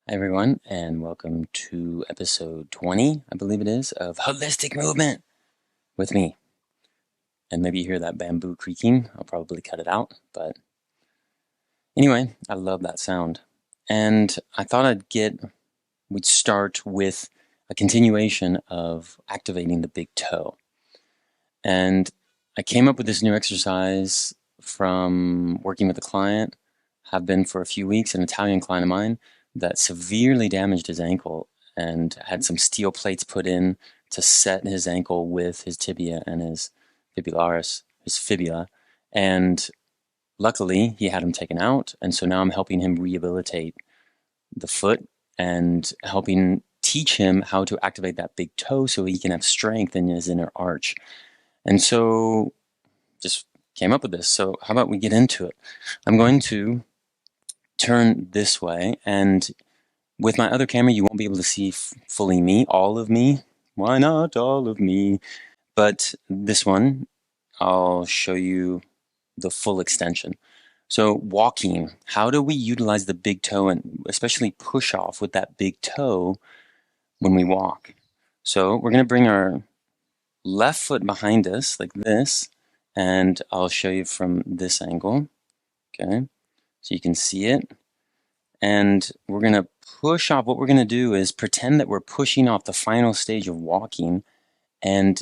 Hi, everyone, and welcome to episode 20, I believe it is, of Holistic Movement with me. And maybe you hear that bamboo creaking. I'll probably cut it out. But anyway, I love that sound. And I thought we'd start with a continuation of activating the big toe. And I came up with this new exercise from working with a client, have been for a few weeks, an Italian client of mine that severely damaged his ankle and had some steel plates put in to set his ankle with his tibia and his fibularis, his fibula. And luckily, he had them taken out. And so now I'm helping him rehabilitate the foot and helping teach him how to activate that big toe so he can have strength in his inner arch. And so just came up with this. So how about we get into it? I'm going to turn this way, and with my other camera, you won't be able to see fully me, all of me. Why not all of me? But this one, I'll show you the full extension. So walking, how do we utilize the big toe and especially push off with that big toe when we walk? So we're going to bring our left foot behind us like this, and I'll show you from this angle. Okay, so you can see it. And we're going to push off. What we're going to do is pretend that we're pushing off the final stage of walking. And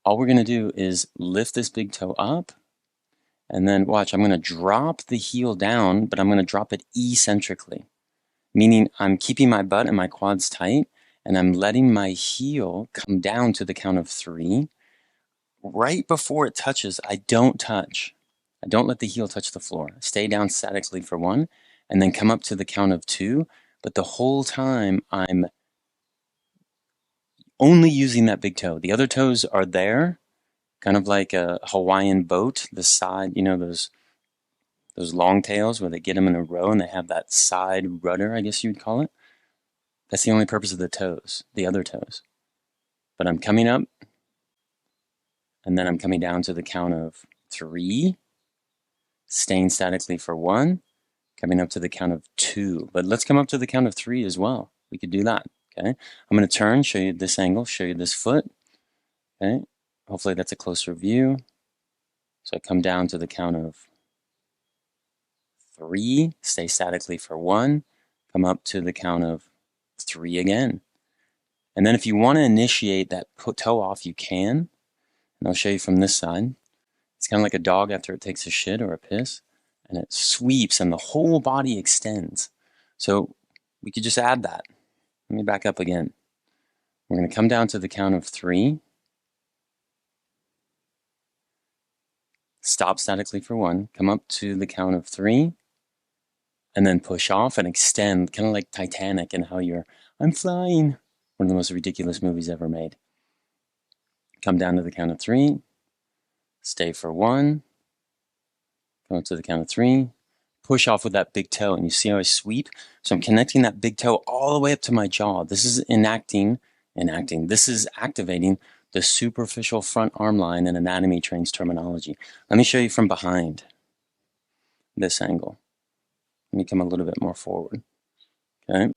all we're going to do is lift this big toe up. And then watch, I'm going to drop the heel down, but I'm going to drop it eccentrically, meaning I'm keeping my butt and my quads tight, and I'm letting my heel come down to the count of 3. Right before it touches, I don't touch. I don't let the heel touch the floor. Stay down statically for 1, and then come up to the count of 2. But the whole time, I'm only using that big toe. The other toes are there, kind of like a Hawaiian boat. The side, those long tails where they get them in a row and they have that side rudder, I guess you'd call it. That's the only purpose of the toes, the other toes. But I'm coming up, and then I'm coming down to the count of 3, staying statically for 1, coming up to the count of 2. But let's come up to the count of 3 as well. We could do that, okay? I'm going to turn, show you this angle, show you this foot, okay? Hopefully that's a closer view. So I come down to the count of 3, stay statically for 1, come up to the count of 3 again. And then if you want to initiate that toe off, you can. And I'll show you from this side. It's kind of like a dog after it takes a shit or a piss, and it sweeps and the whole body extends. So we could just add that. Let me back up again. We're going to come down to the count of 3, stop statically for 1, come up to the count of 3, and then push off and extend, kind of like Titanic and how I'm flying. One of the most ridiculous movies ever made. Come down to the count of 3, stay for 1, come up to the count of 3, push off with that big toe, and you see how I sweep? So I'm connecting that big toe all the way up to my jaw. This is this is activating the superficial front arm line in anatomy trains terminology. Let me show you from behind this angle. Let me come a little bit more forward. Okay,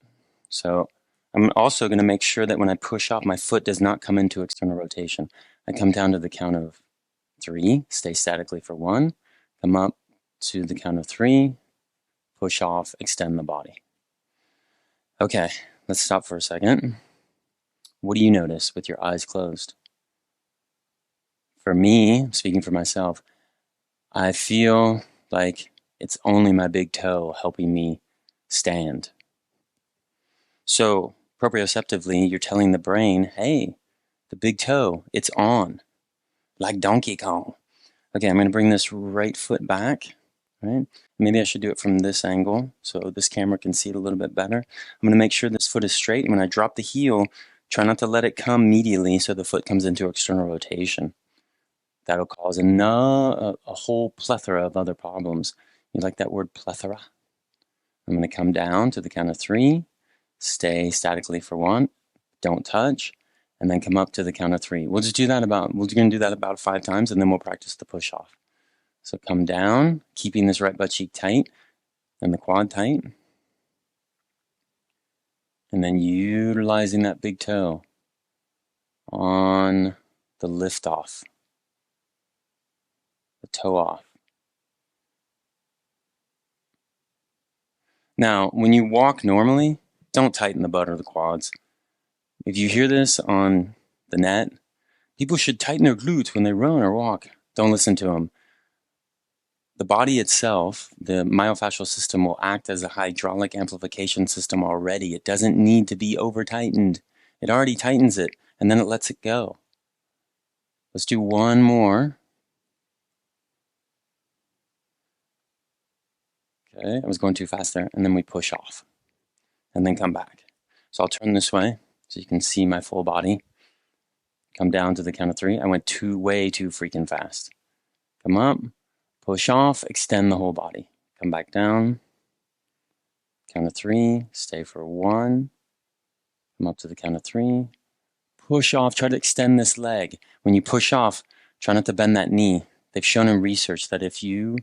so I'm also going to make sure that when I push off, my foot does not come into external rotation. I come down to the count of 3, stay statically for 1, come up to the count of 3, push off, extend the body. Okay, let's stop for a second. What do you notice with your eyes closed? For me, speaking for myself, I feel like it's only my big toe helping me stand. So, proprioceptively, you're telling the brain, hey, the big toe, it's on, like Donkey Kong. Okay, I'm going to bring this right foot back, right? Maybe I should do it from this angle so this camera can see it a little bit better. I'm going to make sure this foot is straight, and when I drop the heel, try not to let it come medially so the foot comes into external rotation. That'll cause a whole plethora of other problems. You like that word, plethora? I'm going to come down to the count of 3, stay statically for 1, don't touch, and then come up to the count of 3. We're going to do that about 5 times, and then we'll practice the push off. So come down, keeping this right butt cheek tight and the quad tight. And then utilizing that big toe on the lift off, the toe off. Now, when you walk normally, don't tighten the butt or the quads. If you hear this on the net, people should tighten their glutes when they run or walk. Don't listen to them. The body itself, the myofascial system, will act as a hydraulic amplification system already. It doesn't need to be over-tightened. It already tightens it, and then it lets it go. Let's do one more. Okay, I was going too fast there. And then we push off, and then come back. So I'll turn this way so you can see my full body. Come down to the count of 3. I went way too freaking fast. Come up, push off, extend the whole body. Come back down. Count of 3, stay for 1. Come up to the count of 3. Push off, try to extend this leg. When you push off, try not to bend that knee. They've shown in research that if you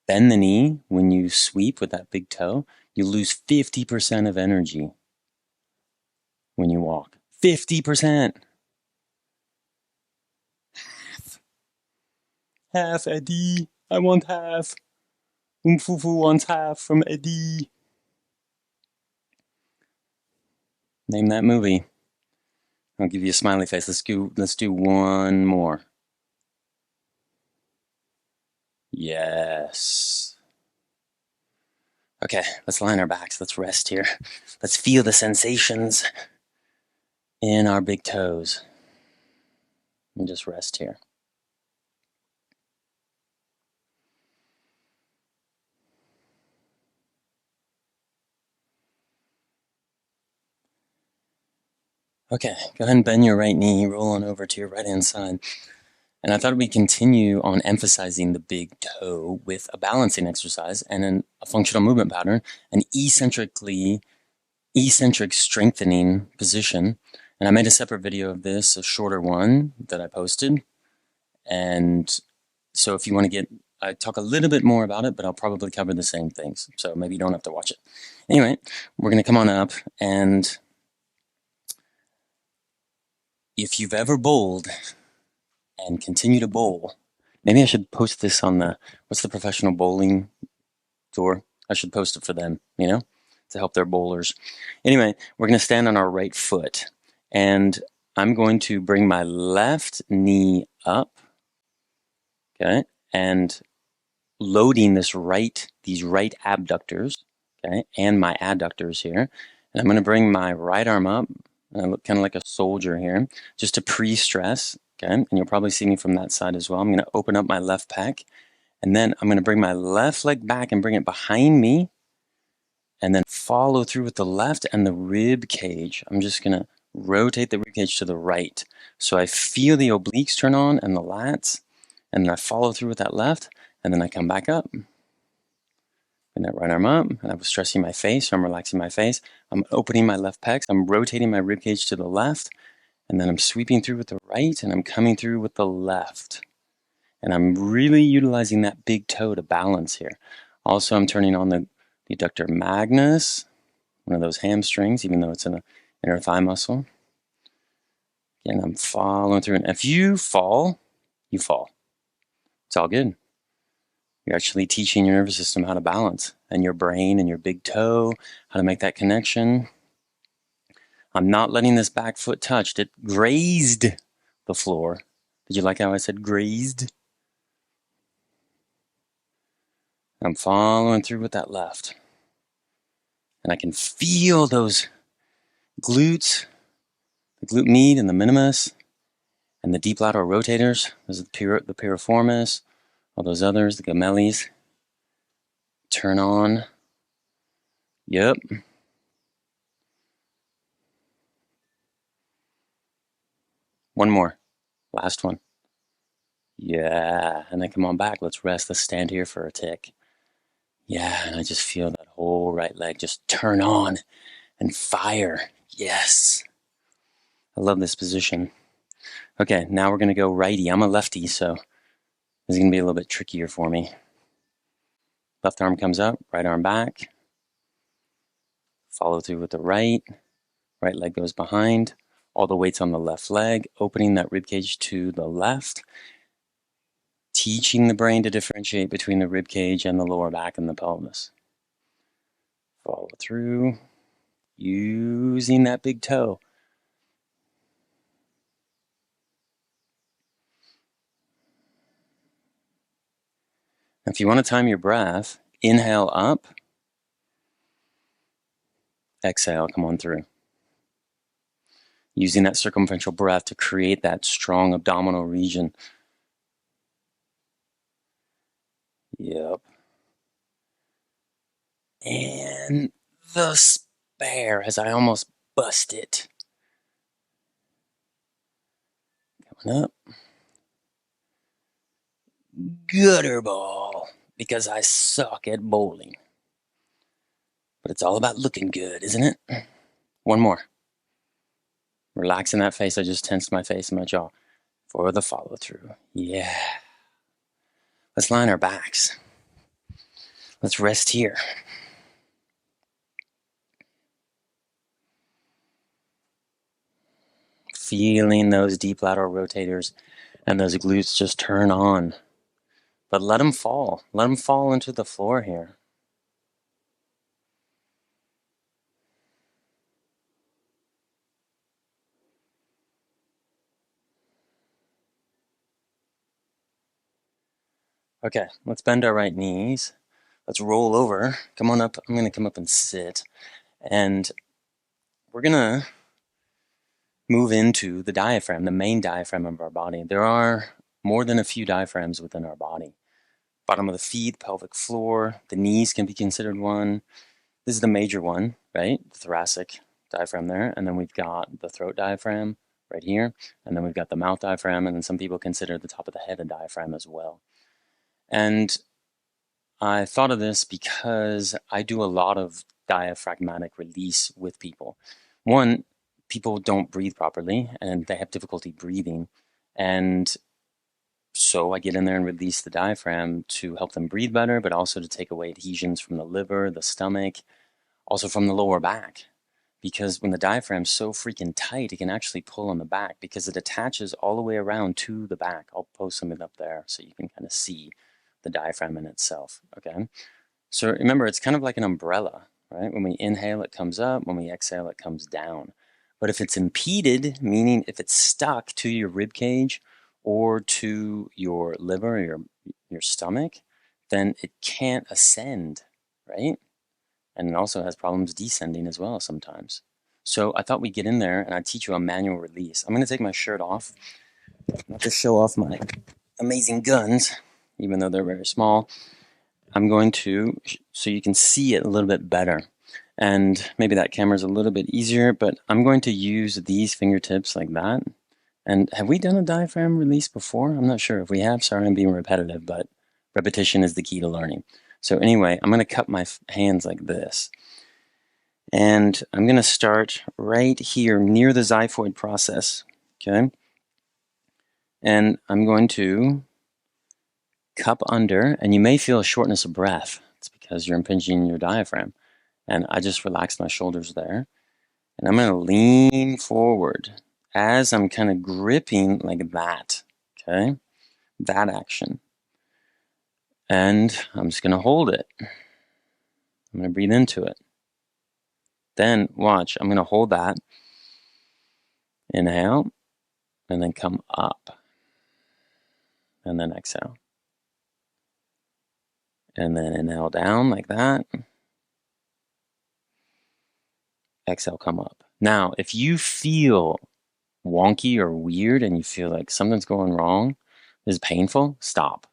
bend the knee when you sweep with that big toe, you lose 50% of energy when you walk. 50%. Half, Eddie. I want half. Umfufu wants half from Eddie. Name that movie. I'll give you a smiley face. Let's do one more. Yes. Okay, let's line our backs. Let's rest here. Let's feel the sensations in our big toes. And just rest here. Okay, go ahead and bend your right knee, roll on over to your right-hand side. And I thought we'd continue on emphasizing the big toe with a balancing exercise and a functional movement pattern, an eccentric strengthening position. And I made a separate video of this, a shorter one that I posted. And so if you want to I talk a little bit more about it, but I'll probably cover the same things. So maybe you don't have to watch it. Anyway, we're going to come on up, and if you've ever bowled and continue to bowl, maybe I should post this on what's the professional bowling tour? I should post it for them, to help their bowlers. Anyway, we're going to stand on our right foot, and I'm going to bring my left knee up, okay, and loading these right abductors, okay, and my adductors here. And I'm going to bring my right arm up, and I look kind of like a soldier here, just to pre-stress, okay? And you'll probably see me from that side as well. I'm going to open up my left pec, and then I'm going to bring my left leg back and bring it behind me, and then follow through with the left and the rib cage. I'm just going to rotate the rib cage to the right. So I feel the obliques turn on and the lats, and then I follow through with that left, and then I come back up. Bring that right arm up, and I was stressing my face, so I'm relaxing my face. I'm opening my left pecs, I'm rotating my rib cage to the left, and then I'm sweeping through with the right, and I'm coming through with the left. And I'm really utilizing that big toe to balance here. Also, I'm turning on the adductor magnus, one of those hamstrings, even though it's an inner thigh muscle. Again, I'm following through, and if you fall, you fall. It's all good. You're actually teaching your nervous system how to balance, and your brain and your big toe, how to make that connection. I'm not letting this back foot touch. It grazed the floor. Did you like how I said grazed? I'm following through with that left. And I can feel those glutes, the glute med and the minimus, and the deep lateral rotators. Those are the piriformis, all those others, the gemellis. Turn on. Yep. One more. Last one. Yeah. And then come on back. Let's rest. Let's stand here for a tick. Yeah. And I just feel that whole right leg just turn on and fire. Yes. I love this position. Okay. Now we're going to go righty. I'm a lefty, so this is going to be a little bit trickier for me. Left arm comes up, right arm back. Follow through with the right. Right leg goes behind. All the weight's on the left leg, opening that rib cage to the left, teaching the brain to differentiate between the rib cage and the lower back and the pelvis. Follow through, using that big toe. If you want to time your breath, inhale up, exhale, come on through. Using that circumferential breath to create that strong abdominal region. Yep. And the spare as I almost bust it. Coming up. Gutter ball, because I suck at bowling. But it's all about looking good, isn't it? One more. Relaxing that face. I just tensed my face and my jaw for the follow through. Yeah. Let's line our backs. Let's rest here. Feeling those deep lateral rotators and those glutes just turn on. But let them fall. Let them fall into the floor here. Okay, let's bend our right knees. Let's roll over. Come on up. I'm going to come up and sit. And we're going to move into the diaphragm, the main diaphragm of our body. There are more than a few diaphragms within our body. Bottom of the feet, pelvic floor, the knees can be considered one. This is the major one, right? The thoracic diaphragm there. And then we've got the throat diaphragm right here. And then we've got the mouth diaphragm. And then some people consider the top of the head a diaphragm as well. And I thought of this because I do a lot of diaphragmatic release with people. One, people don't breathe properly and they have difficulty breathing. And so I get in there and release the diaphragm to help them breathe better, but also to take away adhesions from the liver, the stomach, also from the lower back. Because when the diaphragm's so freaking tight, it can actually pull on the back because it attaches all the way around to the back. I'll post something up there so you can kind of see the diaphragm in itself, okay? So remember, it's kind of like an umbrella, right? When we inhale, it comes up. When we exhale, it comes down. But if it's impeded, meaning if it's stuck to your rib cage or to your liver or your stomach, then it can't ascend, right? And it also has problems descending as well sometimes. So I thought we'd get in there and I'd teach you a manual release. I'm going to take my shirt off, not to show off my amazing guns, even though they're very small. I'm going to, so you can see it a little bit better. And maybe that camera's a little bit easier, but I'm going to use these fingertips like that. And have we done a diaphragm release before? I'm not sure. If we have, sorry, I'm being repetitive, but repetition is the key to learning. So anyway, I'm going to cup my hands like this. And I'm going to start right here near the xiphoid process, okay? And I'm going to cup under, and you may feel a shortness of breath. It's because you're impinging your diaphragm. And I just relaxed my shoulders there. And I'm going to lean forward as I'm kind of gripping like that, okay? That action. And I'm just going to hold it. I'm going to breathe into it. Then, watch, I'm going to hold that. Inhale, and then come up. And then exhale. And then inhale down like that. Exhale, come up. Now, if you feel wonky or weird and you feel like something's going wrong, this is painful, stop.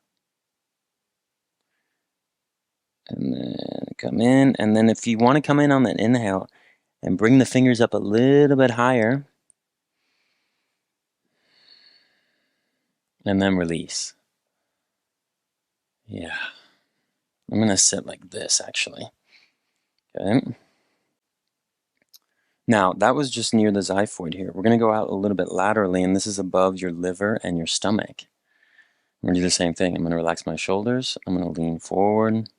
And then come in. And then if you want to come in on that inhale and bring the fingers up a little bit higher, and then release. Yeah. I'm going to sit like this, actually. Okay. Now, that was just near the xiphoid here. We're going to go out a little bit laterally, and this is above your liver and your stomach. I'm going to do the same thing. I'm going to relax my shoulders. I'm going to lean forward.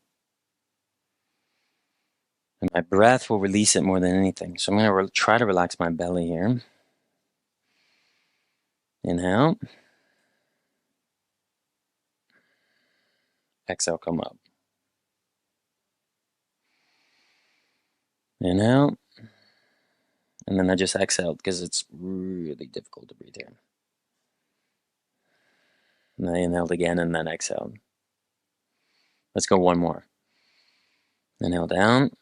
And my breath will release it more than anything. So I'm going to try to relax my belly here. Inhale. Exhale, come up. Inhale. And then I just exhaled because it's really difficult to breathe here. And I inhaled again and then exhaled. Let's go one more. Inhale down.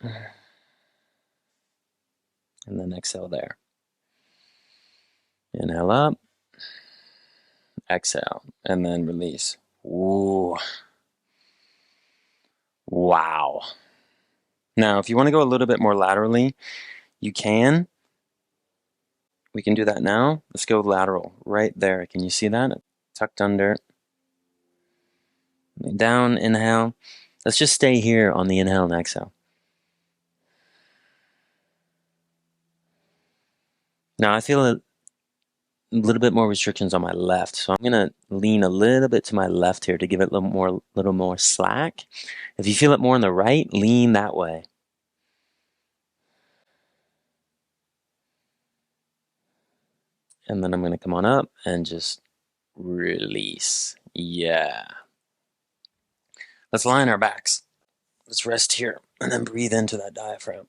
And then exhale there. Inhale up. Exhale. And then release. Ooh. Wow. Now, if you want to go a little bit more laterally, you can. We can do that now. Let's go lateral. Right there. Can you see that? Tucked under. Down, inhale. Let's just stay here on the inhale and exhale. Now I feel a little bit more restrictions on my left, so I'm going to lean a little bit to my left here to give it a little more slack. If you feel it more on the right, lean that way. And then I'm going to come on up and just release. Yeah. Let's lie on our backs. Let's rest here and then breathe into that diaphragm.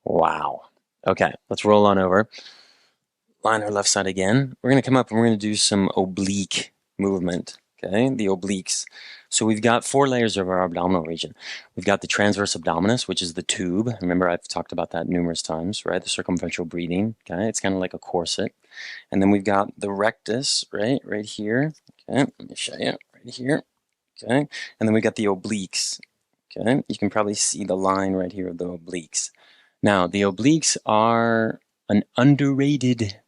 Wow. Okay, let's roll on over. Line our left side again. We're going to come up and we're going to do some oblique movement. Okay, the obliques. So we've got 4 layers of our abdominal region. We've got the transverse abdominis, which is the tube. Remember, I've talked about that numerous times, right? The circumferential breathing. Okay, it's kind of like a corset. And then we've got the rectus, right here. Okay, let me show you right here. Okay, and then we got the obliques. Okay, you can probably see the line right here of the obliques. Now, the obliques are an underrated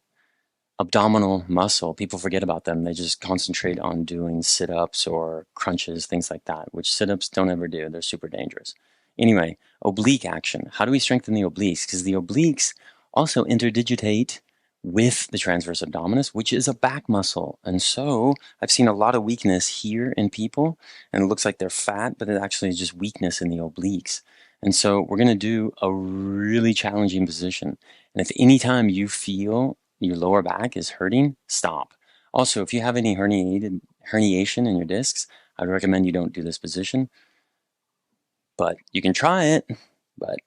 abdominal muscle. People forget about them. They just concentrate on doing sit-ups or crunches, things like that, which sit-ups don't ever do. They're super dangerous. Anyway, oblique action. How do we strengthen the obliques? Because the obliques also interdigitate with the transverse abdominis, which is a back muscle. And so I've seen a lot of weakness here in people, and it looks like they're fat, but it actually is just weakness in the obliques. And so we're going to do a really challenging position. And if anytime you feel your lower back is hurting, stop. Also, if you have any herniation in your discs, I'd recommend you don't do this position. But you can try it. But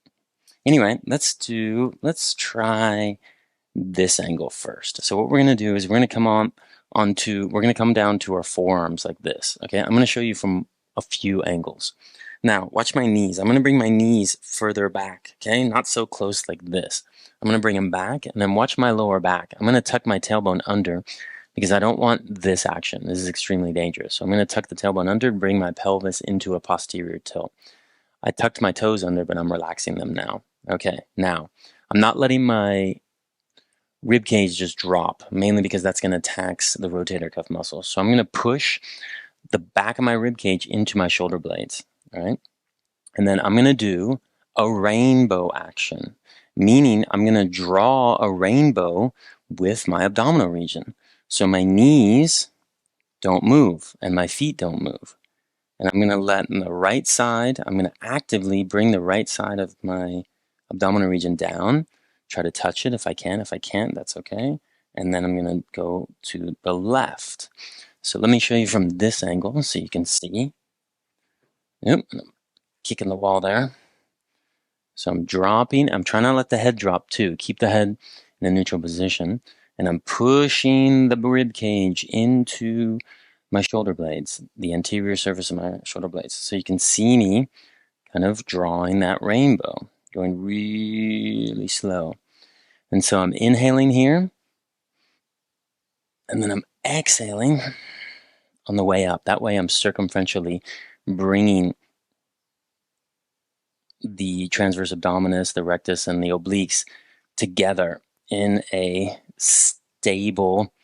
anyway, let's try this angle first. So what we're going to do is we're going to come down to our forearms like this. Okay, I'm going to show you from a few angles. Now, watch my knees. I'm going to bring my knees further back, okay? Not so close like this. I'm going to bring them back, and then watch my lower back. I'm going to tuck my tailbone under because I don't want this action. This is extremely dangerous. So I'm going to tuck the tailbone under, bring my pelvis into a posterior tilt. I tucked my toes under, but I'm relaxing them now. Okay, now, I'm not letting my rib cage just drop, mainly because that's going to tax the rotator cuff muscle. So I'm going to push the back of my rib cage into my shoulder blades, all right? And then I'm going to do a rainbow action, meaning I'm going to draw a rainbow with my abdominal region. So my knees don't move and my feet don't move. And I'm going to let the right side, I'm going to actively bring the right side of my abdominal region down, try to touch it if I can. If I can't, that's okay. And then I'm going to go to the left. So let me show you from this angle so you can see. Yep, I'm kicking the wall there. So I'm dropping. I'm trying to let the head drop too. Keep the head in a neutral position. And I'm pushing the rib cage into my shoulder blades, the anterior surface of my shoulder blades. So you can see me kind of drawing that rainbow, going really slow. And so I'm inhaling here. And then I'm exhaling on the way up. That way I'm circumferentially bringing the transverse abdominis, the rectus, and the obliques together in a stable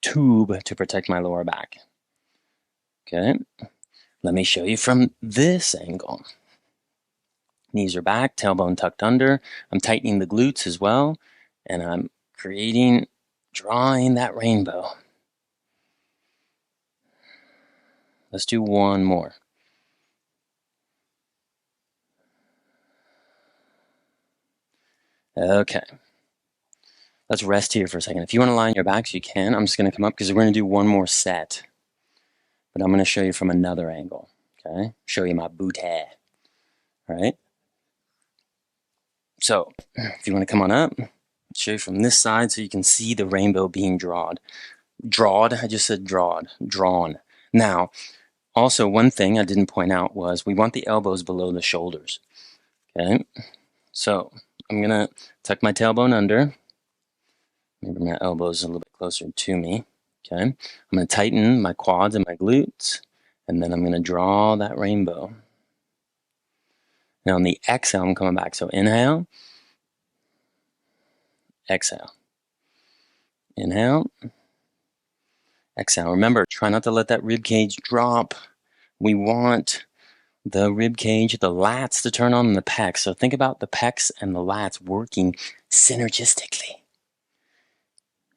tube to protect my lower back. Okay, let me show you from this angle. Knees are back, tailbone tucked under. I'm tightening the glutes as well, and I'm drawing that rainbow. Let's do one more. Okay. Let's rest here for a second. If you want to lie on your backs, you can. I'm just going to come up because we're going to do one more set. But I'm going to show you from another angle. Okay? Show you my booty. All right? So, if you want to come on up, I'll show you from this side so you can see the rainbow being drawn. Drawed, I just said drawed, drawn. Now, also one thing I didn't point out was we want the elbows below the shoulders. Okay? So, I'm going to tuck my tailbone under. Maybe my elbows a little bit closer to me. Okay? I'm going to tighten my quads and my glutes, and then I'm going to draw that rainbow. Now on the exhale, I'm coming back. So inhale, exhale. Inhale, exhale. Remember, try not to let that rib cage drop. We want the rib cage, the lats to turn on the pecs. So think about the pecs and the lats working synergistically.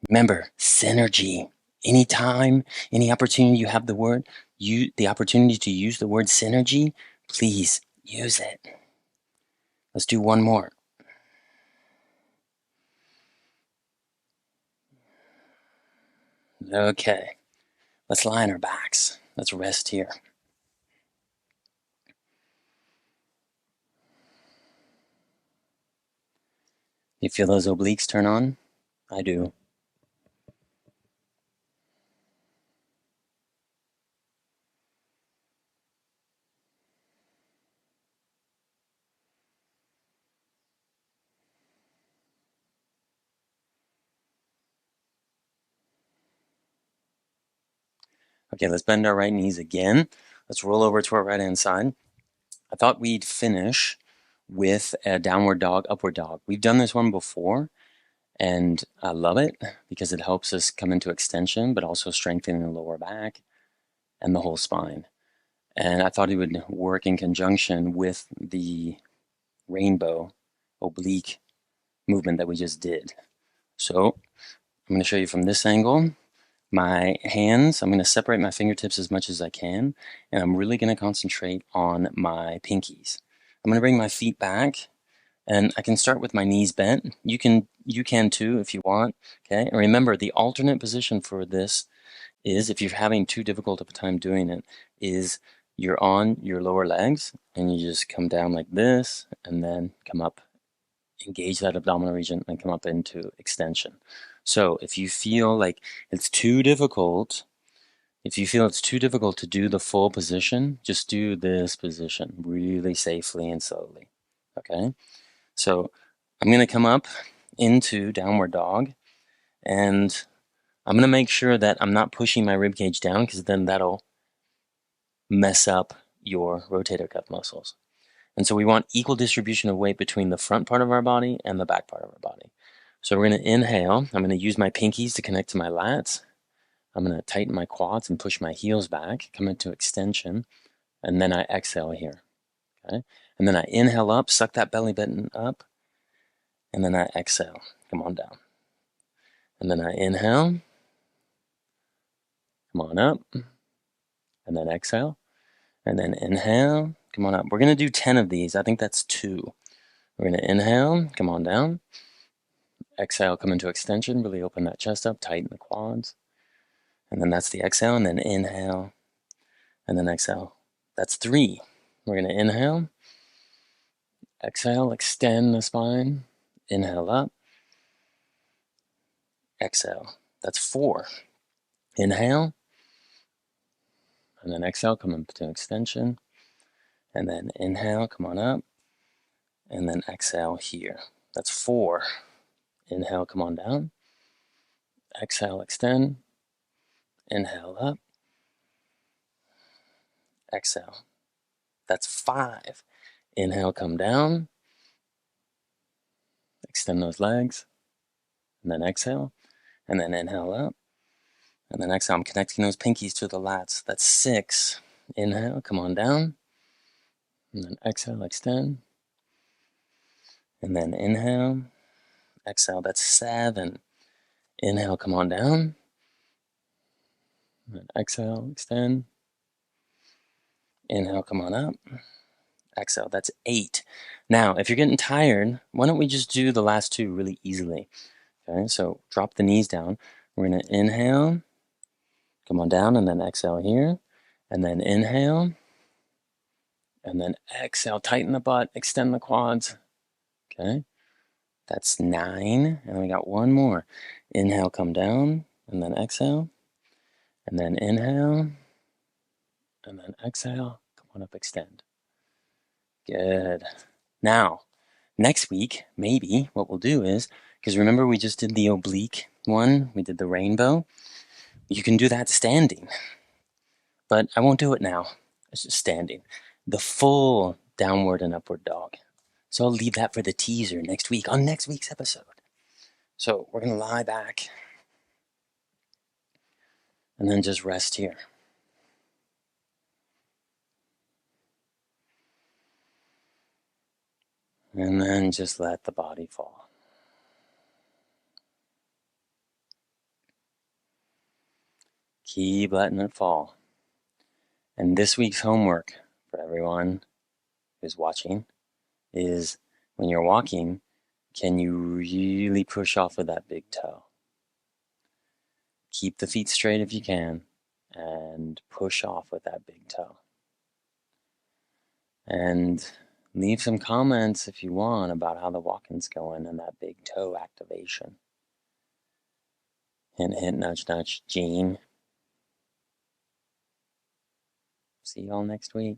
Remember, synergy. Anytime, any opportunity you have the opportunity to use the word synergy, please use it. Let's do one more. Okay, let's lie on our backs. Let's rest here. You feel those obliques turn on? I do. Okay, let's bend our right knees again. Let's roll over to our right hand side. I thought we'd finish with a downward dog, upward dog. We've done this one before, and I love it because it helps us come into extension, but also strengthening the lower back and the whole spine. And I thought it would work in conjunction with the rainbow oblique movement that we just did. So I'm going to show you from this angle. My hands, I'm going to separate my fingertips as much as I can, and I'm really going to concentrate on my pinkies. I'm going to bring my feet back, and I can start with my knees bent. You can too if you want, okay? And remember, the alternate position for this is, if you're having too difficult of a time doing it, is you're on your lower legs, and you just come down like this, and then come up, engage that abdominal region, and come up into extension. So if you feel like it's too difficult, to do the full position, just do this position really safely and slowly. Okay? So I'm going to come up into downward dog, and I'm going to make sure that I'm not pushing my rib cage down, because then that'll mess up your rotator cuff muscles. And so we want equal distribution of weight between the front part of our body and the back part of our body. So we're going to inhale. I'm going to use my pinkies to connect to my lats. I'm going to tighten my quads and push my heels back, come into extension, and then I exhale here. Okay? And then I inhale up, suck that belly button up, and then I exhale, come on down. And then I inhale, come on up, and then exhale, and then inhale, come on up. We're going to do 10 of these. I think that's 2. We're going to inhale, come on down, exhale, come into extension, really open that chest up, tighten the quads. And then that's the exhale, and then inhale, and then exhale. That's 3. We're going to inhale, exhale, extend the spine, inhale up, exhale. That's 4. Inhale, and then exhale, come into extension, and then inhale, come on up, and then exhale here. That's 4. Inhale, come on down, exhale, extend, inhale up, exhale. That's 5. Inhale, come down, extend those legs, and then exhale, and then inhale up, and then exhale. I'm connecting those pinkies to the lats. That's 6. Inhale, come on down, and then exhale, extend, And then inhale, exhale, that's 7. Inhale, come on down. And exhale, extend. Inhale, come on up. Exhale, that's 8. Now, if you're getting tired, why don't we just do the last 2 really easily? Okay, so drop the knees down. We're going to inhale, come on down, and then exhale here. And then inhale, and then exhale, tighten the butt, extend the quads. Okay, that's 9. And we got one more. Inhale, come down, and then exhale. And then inhale, and then exhale. Come on up, extend. Good. Now, next week, maybe what we'll do is, because remember we just did the oblique one, we did the rainbow. You can do that standing, but I won't do it now. It's just standing. The full downward and upward dog. So I'll leave that for the teaser next week on next week's episode. So we're going to lie back and then just rest here. And then just let the body fall. Keep letting it fall. And this week's homework for everyone who's watching is when you're walking, can you really push off with that big toe? Keep the feet straight if you can and push off with that big toe. And leave some comments if you want about how the walking's going and that big toe activation. Hint, hint, nudge, nudge, Gene. See y'all next week.